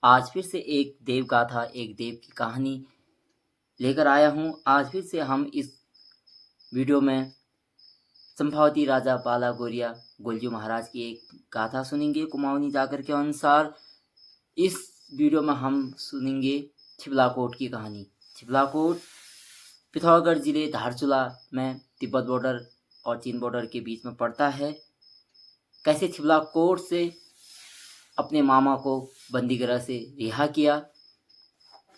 आज फिर से एक देव गाथा, एक देव की कहानी लेकर आया हूँ। आज फिर से हम इस वीडियो में चंपावती राजा बाला गौरिया गोलजू महाराज की एक गाथा सुनेंगे कुमाऊनी जाकर के अनुसार। इस वीडियो में हम सुनेंगे छिबलाकोट की कहानी। छिबलाकोट पिथौरागढ़ जिले धारचूला में तिब्बत बॉर्डर और चीन बॉर्डर के बीच में पड़ता है। कैसे छिबलाकोट से अपने मामा को बंदीगृह से रिहा किया,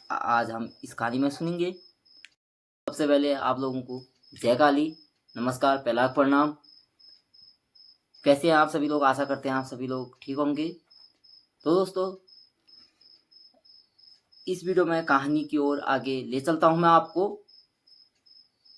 आज हम इस कहानी में सुनेंगे। सबसे पहले आप लोगों को जय काली, नमस्कार, पहला प्रणाम। कैसे हैं आप सभी लोग? आशा करते हैं आप सभी लोग ठीक होंगे। तो दोस्तों, इस वीडियो में कहानी की ओर आगे ले चलता हूं मैं आपको।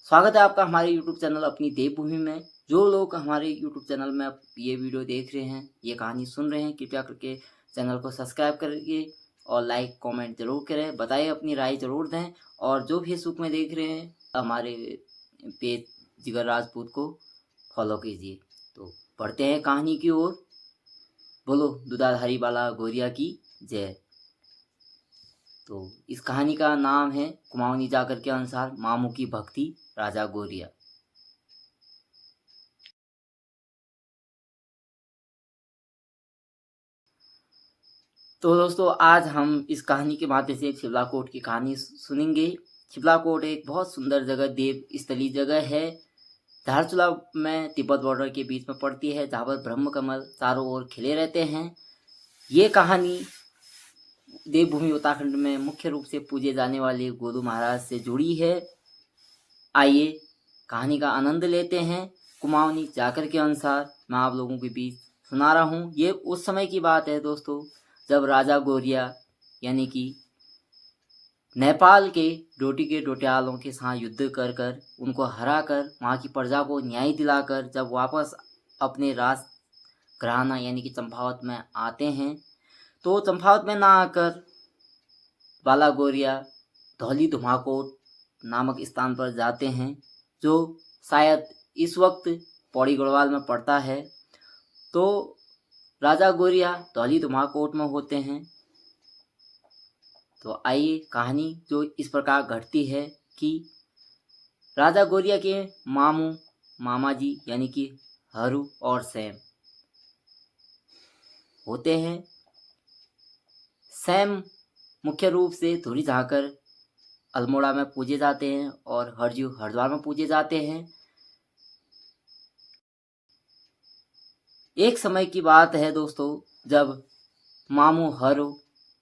स्वागत है आपका हमारे YouTube चैनल अपनी देवभूमि में। जो लोग हमारे YouTube चैनल में ये वीडियो देख रहे हैं, ये कहानी सुन रहे हैं, कृपया करके चैनल को सब्सक्राइब करिए और लाइक कमेंट जरूर करें, बताइए, अपनी राय जरूर दें। और जो फेसबुक में देख रहे हैं हमारे पेज जिगर राजपूत को फॉलो कीजिए। तो पढ़ते हैं कहानी की ओर। बोलो दुधाधारी बाला गौरिया की जय। तो इस कहानी का नाम है कुमाऊनी जाकर के अनुसार मामू की भक्ति राजा गौरिया। तो दोस्तों, आज हम इस कहानी के माध्यम से छिबलाकोट की कहानी सुनेंगे। छिबलाकोट एक बहुत सुंदर जगह, देव स्थलीय जगह है। धारचूला में तिब्बत बॉर्डर के बीच में पड़ती है, जहाँ पर ब्रह्म कमल चारों ओर खिले रहते हैं। ये कहानी देवभूमि उत्तराखंड में मुख्य रूप से पूजे जाने वाले गोलू महाराज से जुड़ी है। आइए कहानी का आनंद लेते हैं। कुमाऊनी जाकर के अनुसार मैं आप लोगों के बीच सुना रहा हूँ। ये उस समय की बात है दोस्तों, जब राजा गौरिया यानी कि नेपाल के डोटी के डोटियालों के साथ युद्ध कर कर उनको हरा कर वहाँ की प्रजा को न्याय दिलाकर जब वापस अपने राज घराना यानी कि चंपावत में आते हैं, तो चंपावत में ना आकर बाला गौरिया धौली धुमाकोट नामक स्थान पर जाते हैं, जो शायद इस वक्त पौड़ी गढ़वाल में पड़ता है। तो राजा गौरिया धौली धुमाकोट में होते हैं। तो आइए कहानी जो इस प्रकार घटती है कि राजा गौरिया के मामू मामा जी यानी कि हरू और सैम होते हैं। सैम मुख्य रूप से धुरी झाकर अल्मोड़ा में पूजे जाते हैं और हरजू हरिद्वार में पूजे जाते हैं। एक समय की बात है दोस्तों, जब मामू हरू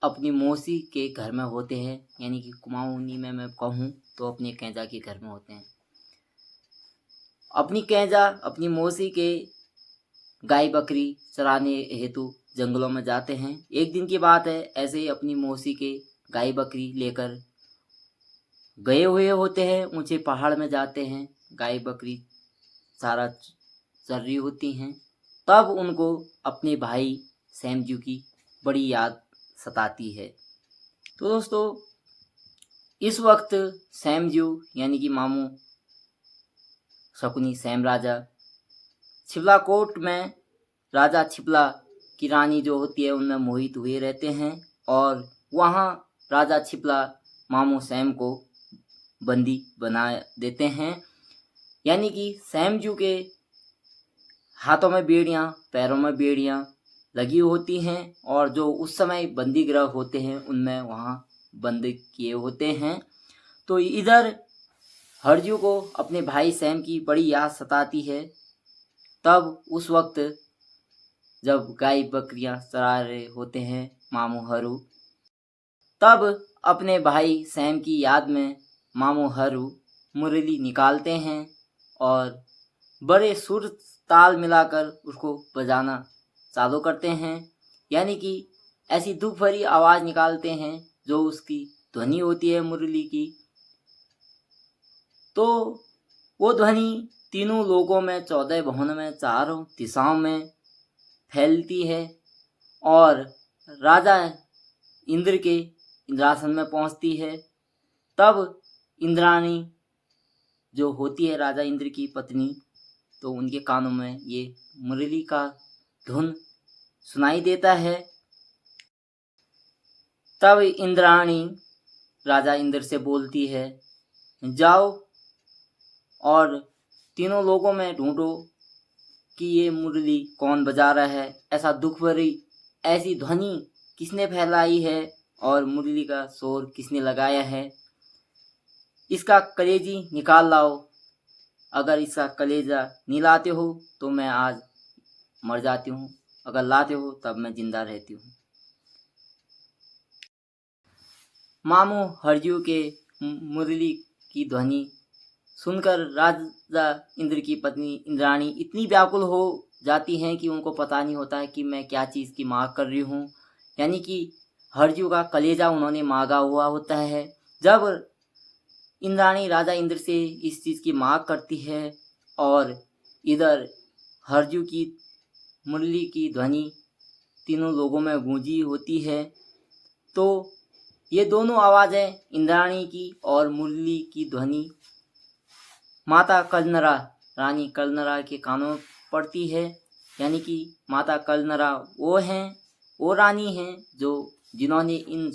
अपनी मौसी के घर में होते हैं, यानी कि कुमाऊनी में मैं कहूँ तो अपने कैंजा के घर में होते हैं। अपनी कैंजा अपनी मौसी के गाय बकरी चराने हेतु जंगलों में जाते हैं। एक दिन की बात है, ऐसे ही अपनी मौसी के गाय बकरी लेकर गए हुए होते हैं। ऊंचे पहाड़ में जाते हैं, गाय बकरी चारा चर रही होती हैं। तब उनको अपने भाई सैमजू की बड़ी याद सताती है। तो दोस्तों, इस वक्त सैमजू यानी कि मामू शकुनी सैम राजा छिबलाकोट में राजा छिबला की रानी जो होती है उनमें मोहित हुए रहते हैं और वहाँ राजा छिबला मामू सैम को बंदी बना देते हैं। यानी कि सैमजू के हाथों में बेड़ियाँ, पैरों में बेड़ियाँ लगी होती हैं और जो उस समय बंदी गृह होते हैं उनमें वहाँ बंद किए होते हैं। तो इधर हरजू को अपने भाई सैम की बड़ी याद सताती है। तब उस वक्त जब गाय बकरियां चरा रहे होते हैं मामू हरू, तब अपने भाई सैम की याद में मामू हरू मुरली निकालते हैं और बड़े सुर ताल मिलाकर उसको बजाना चालू करते हैं। यानी कि ऐसी दुख भरी आवाज़ निकालते हैं जो उसकी ध्वनि होती है मुरली की। तो वो ध्वनि तीनों लोगों में, 14 भुवनों में, चारों दिशाओं में फैलती है और राजा इंद्र के इंद्रासन में पहुंचती है। तब इंद्राणी जो होती है राजा इंद्र की पत्नी, तो उनके कानों में ये मुरली का धुन सुनाई देता है। तब इंद्राणी राजा इंद्र से बोलती है, जाओ और तीनों लोगों में ढूंढो कि ये मुरली कौन बजा रहा है, ऐसा दुख भरी ऐसी ध्वनि किसने फैलाई है और मुरली का शोर किसने लगाया है। इसका कलेजी निकाल लाओ, अगर इसका कलेजा नहीं लाते हो तो मैं आज मर जाती हूँ, अगर लाते हो तब मैं जिंदा रहती हूँ। मामू हरजू के मुरली की ध्वनि सुनकर राजा इंद्र की पत्नी इंद्राणी इतनी व्याकुल हो जाती हैं कि उनको पता नहीं होता है कि मैं क्या चीज़ की मांग कर रही हूँ, यानी कि हरजू का कलेजा उन्होंने मांगा हुआ होता है। जब इंद्राणी राजा इंद्र से इस चीज़ की मांग करती है और इधर हरजू की मुरली की ध्वनि तीनों लोगों में गूंजी होती है, तो ये दोनों आवाज़ें इंद्राणी की और मुरली की ध्वनि माता कलनरा रानी कलनरा के कानों में पड़ती है। यानी कि माता कलनरा वो रानी हैं जो जिन्होंने इन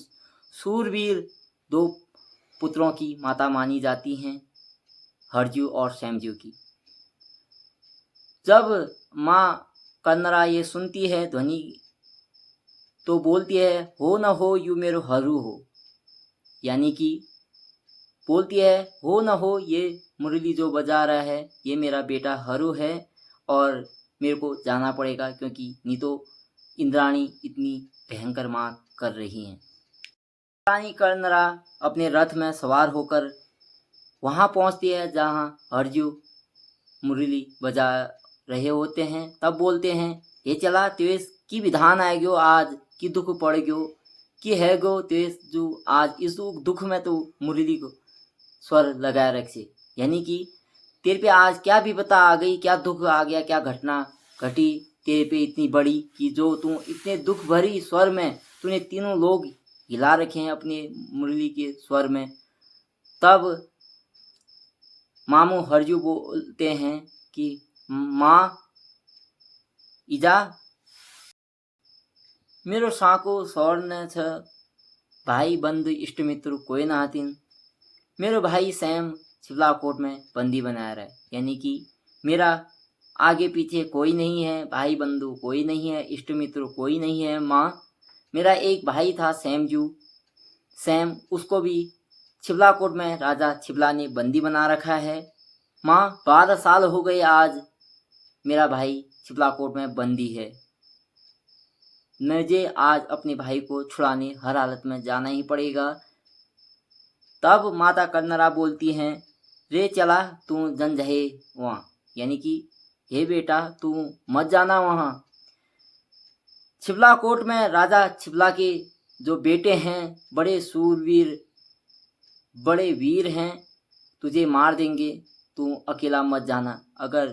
सूरवीर दो पुत्रों की माता मानी जाती हैं, हरजू और सैमजू की। जब माँ कलनरा ये सुनती है ध्वनि तो बोलती है, हो न हो यू मेरो हरू हो, यानी कि बोलती है, हो न हो ये मुरली जो बजा रहा है ये मेरा बेटा हरू है और मेरे को जाना पड़ेगा, क्योंकि नहीं तो इंद्राणी इतनी भयंकर मांग कर रही हैं। रानी कर्णरा अपने रथ में सवार होकर वहाँ पहुँचती है जहाँ हरजू मुरली बजा रहे होते हैं। तब बोलते हैं, ये चला तेस की विधान आए गयो आज की दुख पड़ गयो कि है गो तेस जो आज इस दुख में तो मुरली को स्वर लगाए रखे, यानी कि तेरे पे आज क्या विपदा आ गई, क्या दुख आ गया, क्या घटना घटी तेरे पे इतनी बड़ी कि जो तू इतने दुख भरी स्वर में तूने तीनों लोग हिला रखे हैं अपने मुरली के स्वर में। तब मामू हरजू बोलते हैं कि माँ इजा मेरो साको स्वर्ण छ, भाई बंधु इष्ट मित्र कोई ना हतिन, मेरो भाई सैम शिवलाकोट में बंदी बनाया रहा है, यानी कि मेरा आगे पीछे कोई नहीं है, भाई बंधु कोई नहीं है, इष्ट मित्र कोई नहीं है। माँ मेरा एक भाई था सैम, उसको भी छिबलाकोट में राजा छिबला ने बंदी बना रखा है। माँ 12 साल हो गए आज मेरा भाई छिबलाकोट में बंदी है, मुझे आज अपने भाई को छुड़ाने हर हालत में जाना ही पड़ेगा। तब माता कन्नरा बोलती हैं, रे चला तू जन जहे वहाँ, यानी कि हे बेटा तू मत जाना वहाँ। छिबलाकोट में राजा छिबला के जो बेटे हैं बड़े सूरवीर बड़े वीर हैं, तुझे मार देंगे, तू अकेला मत जाना। अगर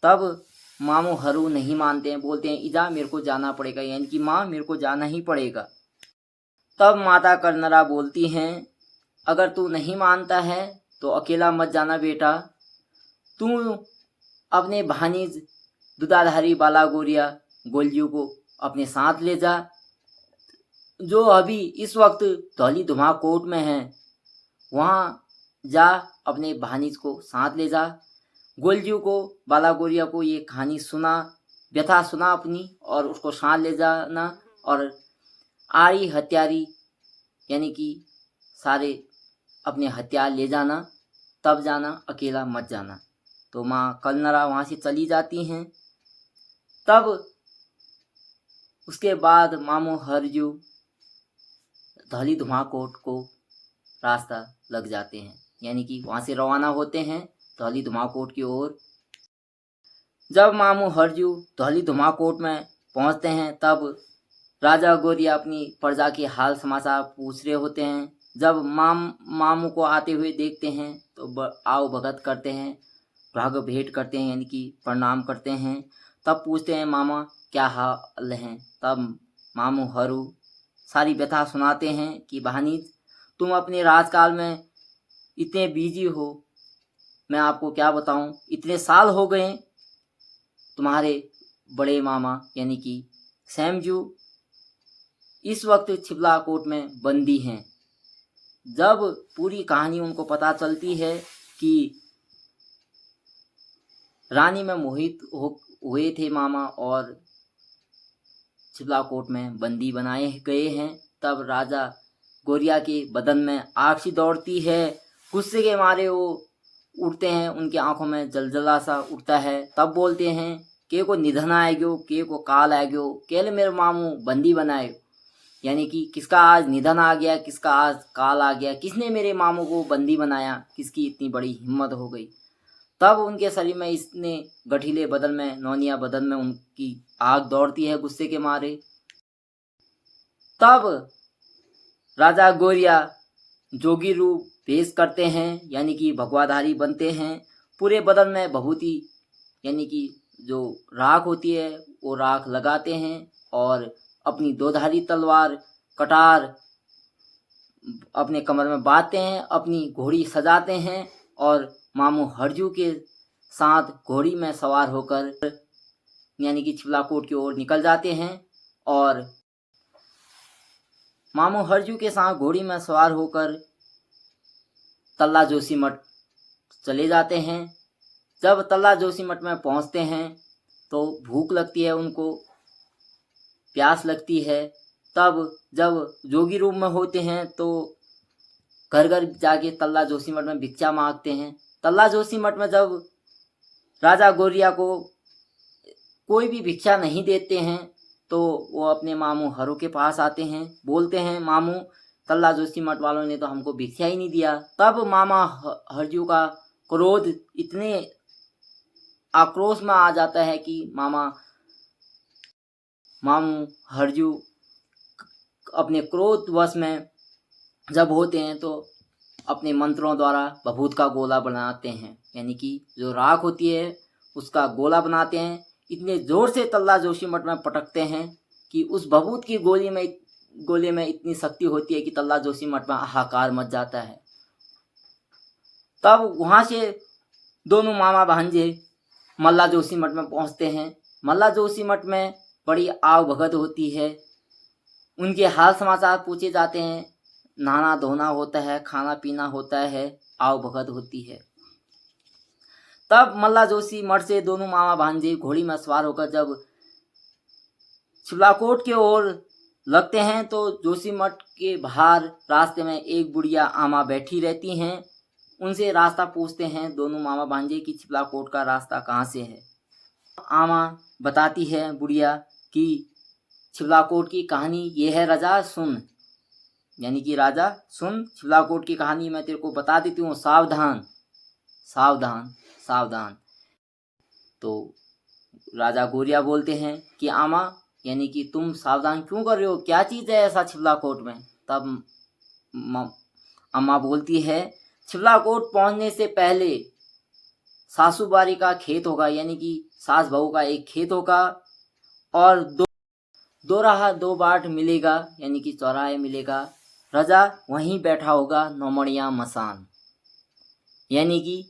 तब मामू हरू नहीं मानते हैं, बोलते हैं इजा मेरे को जाना पड़ेगा, यानी कि माँ मेरे को जाना ही पड़ेगा। तब माता कर्नरा बोलती हैं, अगर तू नहीं मानता है तो अकेला मत जाना बेटा, तू अपने भानीज दुधाधारी बाला गोरिया गोलजू को अपने साथ ले जा, जो अभी इस वक्त धौली धुमा कोट में है, वहाँ जा अपने भानीज को साथ ले जा। गोलजू को बाला गोरिया को ये कहानी सुना, व्यथा सुना अपनी, और उसको साथ ले जाना और आरी हत्यारी यानी कि सारे अपने हथियार ले जाना, तब जाना, अकेला मत जाना। तो माँ कलनरा वहाँ से चली जाती हैं। तब उसके बाद मामू हरजू धौली धुमाकोट को रास्ता लग जाते हैं, यानी कि वहाँ से रवाना होते हैं धौली धुमाकोट की ओर। जब मामू हरजू धौली धुमाकोट में पहुँचते हैं तब राजा गोरिया अपनी प्रजा के हाल समाचार पूछ रहे होते हैं। जब मामू को आते हुए देखते हैं तो आओ भगत करते हैं, भाग भेंट करते हैं, यानी कि प्रणाम करते हैं। तब पूछते हैं मामा क्या हाल है। तब मामू हरू सारी व्यथा सुनाते हैं कि भानीज तुम अपने राजकाल में इतने बिजी हो, मैं आपको क्या बताऊं, इतने साल हो गए तुम्हारे बड़े मामा यानी कि सैमजू इस वक्त छिबलाकोट में बंदी हैं। जब पूरी कहानी उनको पता चलती है कि रानी में मोहित हुए थे मामा और छिबलाकोट में बंदी बनाए गए हैं, तब राजा गोरिया के बदन में आग सी दौड़ती है। गुस्से के मारे वो उठते हैं, उनकी आंखों में जलजला सा उठता है। तब बोलते हैं के को निधन आ गयो, के को काल आ गयो, केले मेरे मामू बंदी बनाए। यानी कि किसका आज निधन आ गया, किसका आज काल आ गया, किसने मेरे मामू को बंदी बनाया, किसकी इतनी बड़ी हिम्मत हो गई। तब उनके शरीर में इतने गठीले बदन में, नौनिया बदन में उनकी आग दौड़ती है गुस्से के मारे। तब राजा गोरिया जोगी रूप पेश करते हैं, यानी कि भगवाधारी बनते हैं। पूरे बदन में विभूति यानी कि जो राख होती है वो राख लगाते हैं और अपनी दोधारी तलवार कटार अपने कमर में बांधते हैं, अपनी घोड़ी सजाते हैं और मामू हरजू के साथ घोड़ी में सवार होकर यानी कि छिबलाकोट की ओर निकल जाते हैं। और मामू हरजू के साथ घोड़ी में सवार होकर तल्ला जोशीमठ चले जाते हैं। जब तल्ला जोशीमठ में पहुंचते हैं तो भूख लगती है, उनको प्यास लगती है। तब जब जोगी रूप में होते हैं तो घर घर जाके तल्ला जोशीमठ में भिक्षा मांगते हैं। तल्ला जोशीमठ में जब राजा गोरिया को कोई भी भिक्षा नहीं देते हैं तो वो अपने मामू हरु के पास आते हैं, बोलते हैं मामू तल्ला जोशीमठ वालों ने तो हमको भिक्षा ही नहीं दिया। तब मामा हरजू का क्रोध इतने आक्रोश में आ जाता है कि मामू हरजू अपने क्रोध वश में जब होते हैं तो अपने मंत्रों द्वारा भभूत का गोला बनाते हैं, यानी कि जो राख होती है उसका गोला बनाते हैं। इतने जोर से तल्ला जोशीमठ में पटकते हैं कि उस भभूत की गोले में इतनी शक्ति होती है कि तल्ला जोशीमठ में हाहाकार मच जाता है। तब वहाँ से दोनों मामा भांजे मल्ला जोशीमठ में पहुँचते हैं। मल्ला जोशीमठ में बड़ी आव भगत होती है, उनके हाल समाचार पूछे जाते हैं, नहाना धोना होता है, खाना पीना होता है, आव भगत होती है। तब मल्ला जोशीमठ से दोनों मामा भांजे घोड़ी में सवार होकर जब छिबलाकोट की ओर लगते हैं तो जोशीमठ के बाहर रास्ते में एक बुढ़िया आमा बैठी रहती हैं। उनसे रास्ता पूछते हैं दोनों मामा भांजे कि छिबलाकोट का रास्ता कहाँ से है। आमा बताती है बुढ़िया कि छिबलाकोट की कहानी ये है राजा सुन, यानी कि राजा सुन, छिबलाकोट की कहानी मैं तेरे को बता देती हूँ, सावधान सावधान सावधान। तो राजा गोरिया बोलते हैं कि आमा यानी कि तुम सावधान क्यों कर रहे हो, क्या चीज़ है ऐसा छिबलाकोट में। तब अम्मा बोलती है छिबलाकोट पहुंचने से पहले सासूबारी का खेत होगा, यानी कि सास बहू का एक खेत होगा और दो राह दो बाट मिलेगा, यानी कि चौराहे मिलेगा। राजा वहीं बैठा होगा नौमणिया मसान, यानी कि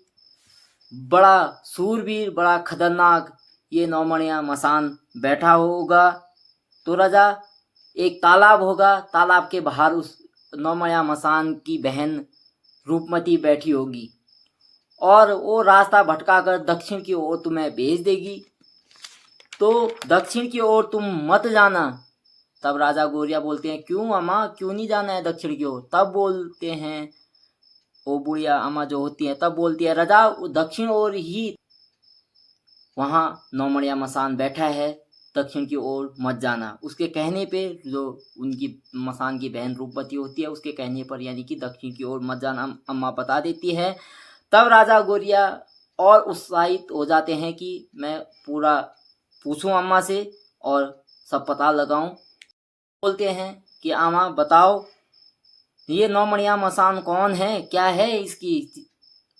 बड़ा सूरवीर बड़ा खतरनाक ये नौमणिया मसान बैठा होगा। तो राजा एक तालाब होगा, तालाब के बाहर उस नौमणिया मसान की बहन रूपमती बैठी होगी और वो रास्ता भटका कर दक्षिण की ओर तुम्हें भेज देगी, तो दक्षिण की ओर तुम मत जाना। तब राजा गोरिया बोलते हैं क्यों अम्मा, क्यों नहीं जाना है दक्षिण की ओर। तब बोलते हैं वो बुढ़िया अम्मा जो होती है, तब बोलती है राजा दक्षिण ओर ही वहाँ नौमणिया मसान बैठा है, दक्षिण की ओर मत जाना। उसके कहने पे जो उनकी मसान की बहन रूपवती होती है उसके कहने पर यानी कि दक्षिण की ओर मत जाना अम्मा बता देती है। तब राजा गोरिया और उत्साहित हो जाते हैं कि मैं पूरा पूछूं अम्मा से और सब पता लगाऊं। बोलते हैं कि अम्मा बताओ ये नौमणिया मसान कौन है, क्या है इसकी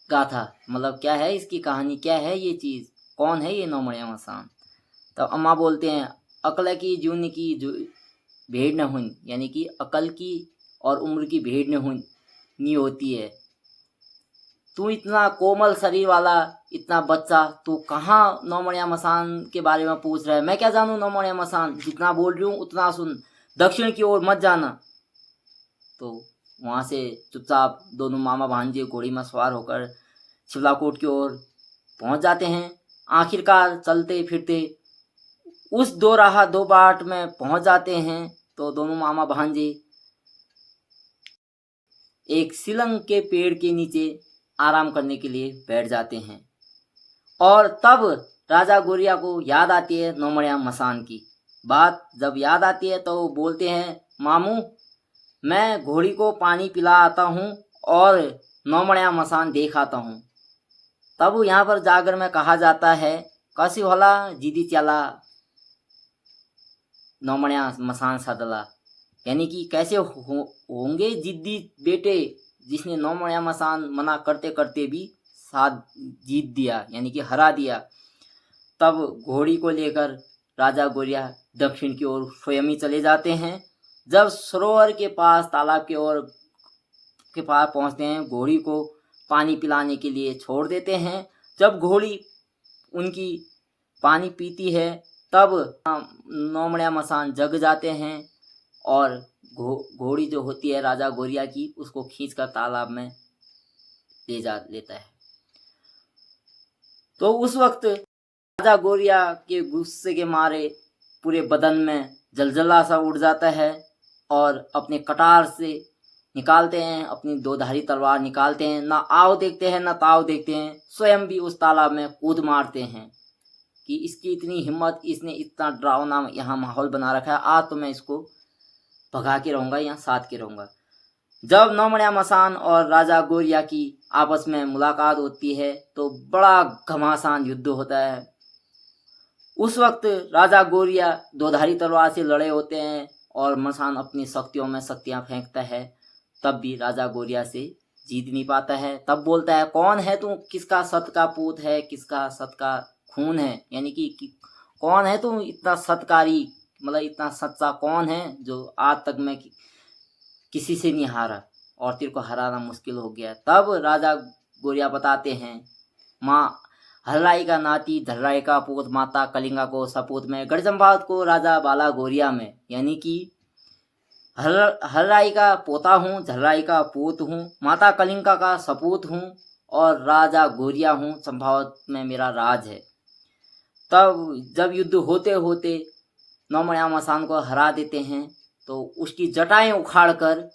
गाथा, मतलब क्या है इसकी कहानी, क्या है ये चीज़, कौन है ये नौमणिया मसान। तब अम्मा बोलते हैं अकल की जून की जो भेड़ न हुई, यानी कि अकल की और उम्र की भेड़ न हुई नहीं होती है। तू इतना कोमल शरीर वाला इतना बच्चा, तू कहाँ नौमणिया मसान के बारे में पूछ रहा है। मैं क्या जानूँ नौमणिया मसान, जितना बोल रही हूँ उतना सुन। दक्षिण की ओर मत जाना। तो वहाँ से चुपचाप दोनों मामा भांजे घोड़ी में सवार होकर शिवलाकोट की ओर पहुँच जाते हैं। आखिरकार चलते फिरते उस दो राह दो बाट में पहुँच जाते हैं। तो दोनों मामा भांजे एक सिलंग के पेड़ के नीचे आराम करने के लिए बैठ जाते हैं। और तब राजा गोरिया को याद आती है नौमड़िया मसान की बात। जब याद आती है तो बोलते हैं, मामू मैं घोड़ी को पानी पिला आता हूँ और नौमड़िया मसान देख आता हूँ। तब यहाँ पर जागर में कहा जाता है, कसी होला जीदी चला नौमड़िया मसान सदला, यानी कि कैसे होंगे जिद्दी बेटे जिसने नौमड़िया मसान मना करते करते भी साथ जीत दिया, यानी कि हरा दिया। तब घोड़ी को लेकर राजा गोरिया दक्षिण की ओर स्वयं ही चले जाते हैं। जब सरोवर के पास तालाब के पास पहुंचते हैं, घोड़ी को पानी पिलाने के लिए छोड़ देते हैं। जब घोड़ी उनकी पानी पीती है तब नौमड़िया मसान जग जाते हैं और घोड़ी जो होती है राजा गोरिया की उसको खींचकर तालाब में ले जा लेता है। तो उस वक्त राजा गोरिया के गुस्से के मारे पूरे बदन में जलजला सा उड़ जाता है और अपने कटार से निकालते हैं, अपनी दोधारी तलवार निकालते हैं। ना आओ देखते हैं ना ताव देखते हैं, स्वयं भी उस तालाब में कूद मारते हैं कि इसकी इतनी हिम्मत, इसने इतना डरावना यहाँ माहौल बना रखा है, आज तो मैं इसको भगा के रहूँगा, यहाँ साथ के रहूँगा। जब नौमड़िया मसान और राजा गोरिया की आपस में मुलाकात होती है तो बड़ा घमासान युद्ध होता है। उस वक्त राजा गोरिया दोधारी तलवार से लड़े होते हैं और मसान अपनी शक्तियों में शक्तियाँ फेंकता है, तब भी राजा गोरिया से जीत नहीं पाता है। तब बोलता है, कौन है तू, किसका सत का पूत है, किसका सत का खून है, यानी कि कौन है तू इतना सत्कारी, मतलब इतना सच्चा कौन है जो आज तक मैं किसी से नहीं हारा और तेरे को हराना मुश्किल हो गया। तब राजा गोरिया बताते हैं, माँ हर्राई का नाती धर्राई का पूत, माता कलिंगा को सपूत में, गढ़जंभात को राजा बाला गोरिया में, यानी कि हर्राई का पोता हूँ, झर्राई का पूत हूँ, माता कलिंगा का सपूत हूँ और राजा गोरिया हूँ, चंपावत में मेरा राज है। तब जब युद्ध होते होते नौमड़िया मसान को हरा देते हैं तो उसकी जटाएं उखाड़कर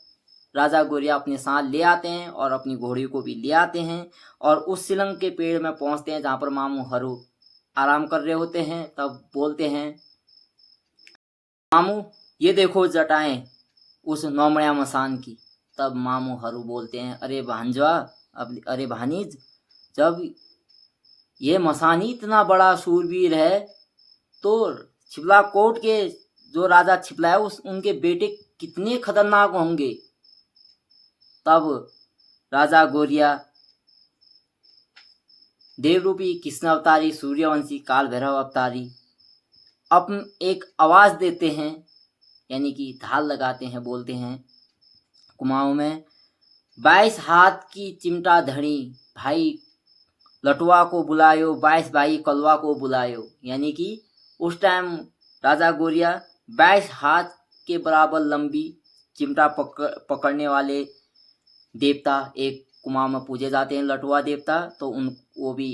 राजा गोरिया अपने साथ ले आते हैं और अपनी घोड़ी को भी ले आते हैं और उस सिलंग के पेड़ में पहुंचते हैं जहाँ पर मामू हरू आराम कर रहे होते हैं। तब बोलते हैं, मामू ये देखो जटाएं उस नौमड़िया मसान की। तब मामू हरू बोलते हैं, अरे भांजवा, अब अरे भानीज, जब ये मसानी इतना बड़ा शूरवीर है तो छिपलाकोट के जो राजा छिपला है उनके बेटे कितने खतरनाक होंगे। तब राजा गोरिया देवरूपी कृष्ण अवतारी, सूर्यवंशी, काल भैरव अवतारी अपन एक आवाज देते हैं, यानी कि ढाल लगाते हैं, बोलते हैं कुमाऊं में, 22 हाथ की चिमटा धड़ी भाई लटुआ को बुलायो, 22 भाई कलवा को बुलायो, यानी कि उस टाइम राजा गोरिया 22 हाथ के बराबर लंबी चिमटा पकड़ने वाले देवता एक कुमाऊं में पूजे जाते हैं, लटुआ देवता। तो वो भी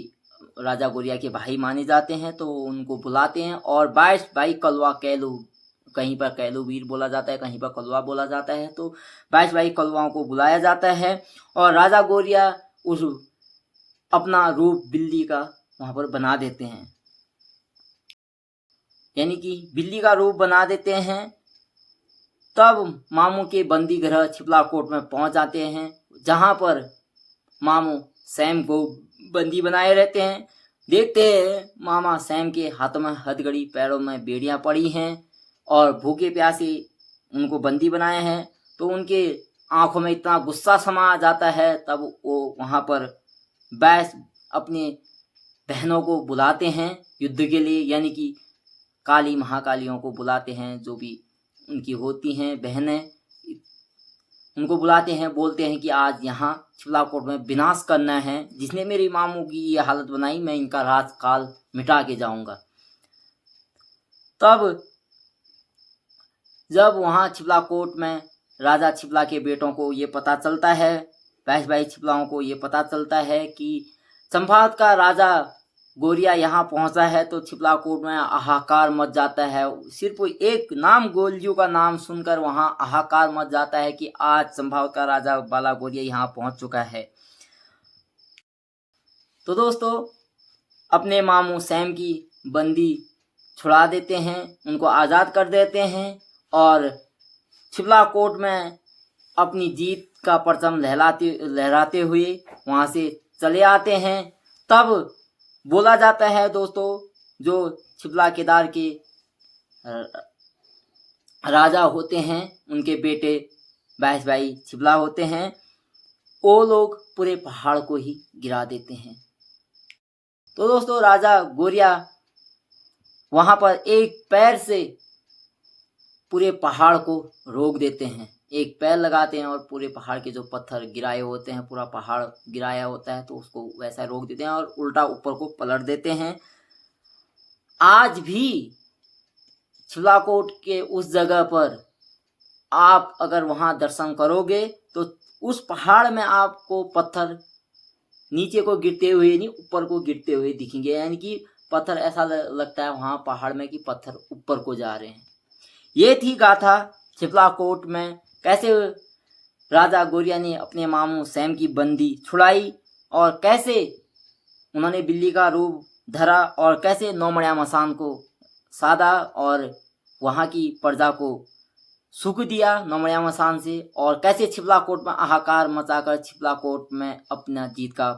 राजा गोरिया के भाई माने जाते हैं, तो उनको बुलाते हैं और 22 भाई कलवा, कैलू, कहीं पर कैलू वीर बोला जाता है, कहीं पर कलवा बोला जाता है, तो 22 भाई कलवाओं को बुलाया जाता है और राजा गोरिया उस अपना रूप बिल्ली का वहां पर बना देते हैं, यानी कि बिल्ली का रूप बना देते हैं। तब मामू के बंदी गृह छिपलाकोट में पहुंच जाते हैं जहां पर मामू सैम को बंदी बनाए रहते हैं। देखते हैं मामा सैम के हाथों में हथकड़ी, पैरों में बेड़ियां पड़ी हैं और भूखे प्यासे उनको बंदी बनाए हैं। तो उनके आंखों में इतना गुस्सा समा जाता है। तब वो वहां पर 22 अपने बहनों को बुलाते हैं युद्ध के लिए, यानी कि काली महाकालियों को बुलाते हैं, जो भी उनकी होती हैं बहनें, उनको बुलाते हैं, बोलते हैं कि आज यहाँ छिपलाकोट में विनाश करना है, जिसने मेरी मामू की ये हालत बनाई मैं इनका राजकाल मिटा के जाऊंगा। तब जब वहाँ छिपलाकोट में राजा छिपला के बेटों को ये पता चलता है, भाई छिपलाओं को ये पता चलता है कि चंपावत का राजा गोरिया यहाँ पहुँचा है, तो छिपलाकोट में हाहाकार मच जाता है। सिर्फ एक नाम गोलजू का नाम सुनकर वहाँ हाहाकार मच जाता है कि आज चंपावत का राजा बाला गोरिया यहाँ पहुँच चुका है। तो दोस्तों, अपने मामू सैम की बंदी छुड़ा देते हैं, उनको आज़ाद कर देते हैं और छिपलाकोट में अपनी जीत का परचम लहराते हुए वहाँ से चले आते हैं। तब बोला जाता है दोस्तों, जो छिपला केदार के राजा होते हैं, उनके बेटे भाई छिपला होते हैं, वो लोग पूरे पहाड़ को ही गिरा देते हैं। तो दोस्तों, राजा गोरिया वहाँ पर एक पैर से पूरे पहाड़ को रोक देते हैं, एक पैर लगाते हैं और पूरे पहाड़ के जो पत्थर गिराए होते हैं, पूरा पहाड़ गिराया होता है, तो उसको वैसा रोक देते हैं और उल्टा ऊपर को पलट देते हैं। आज भी छिपलाकोट के उस जगह पर आप अगर वहाँ दर्शन करोगे तो उस पहाड़ में आपको पत्थर नीचे को गिरते हुए नहीं, ऊपर को गिरते हुए दिखेंगे। यानी कि पत्थर ऐसा लगता है वहाँ पहाड़ में कि पत्थर ऊपर को जा रहे हैं। ये थी गाथा छिपलाकोट में कैसे राजा गोरिया ने अपने मामू सैम की बंदी छुड़ाई और कैसे उन्होंने बिल्ली का रूप धरा और कैसे नौमड़िया मसान को साधा और वहाँ की प्रजा को सुख दिया नौमड़िया मसान से, और कैसे छिपलाकोट में हाहाकार मचाकर छिपलाकोट में अपना जीत का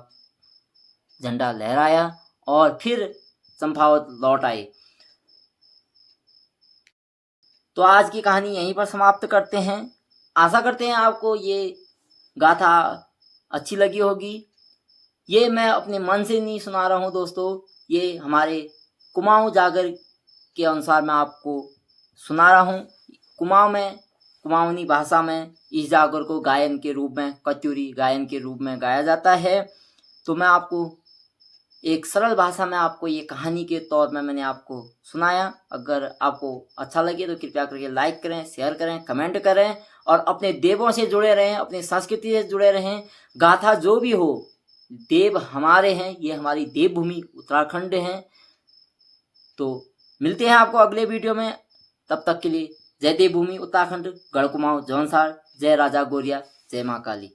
झंडा लहराया और फिर चंपावत लौट आए। तो आज की कहानी यहीं पर समाप्त करते हैं। आशा करते हैं आपको ये गाथा अच्छी लगी होगी। ये मैं अपने मन से नहीं सुना रहा हूँ दोस्तों, ये हमारे कुमाऊँ जागर के अनुसार मैं आपको सुना रहा हूँ। कुमाऊनी भाषा में इस जागर को गायन के रूप में, कचूरी गायन के रूप में गाया जाता है। तो मैं आपको एक सरल भाषा में आपको ये कहानी के तौर में मैंने आपको सुनाया। अगर आपको अच्छा लगे तो कृपया करके लाइक करें, शेयर करें, कमेंट करें और अपने देवों से जुड़े रहें, अपनी संस्कृति से जुड़े रहें। गाथा जो भी हो, देव हमारे हैं, ये हमारी देवभूमि उत्तराखंड है। तो मिलते हैं आपको अगले वीडियो में, तब तक के लिए जय देवभूमि उत्तराखंड, गढ़ कुमाऊं जौनसार, जय राजा गोरिया, जय माँ काली।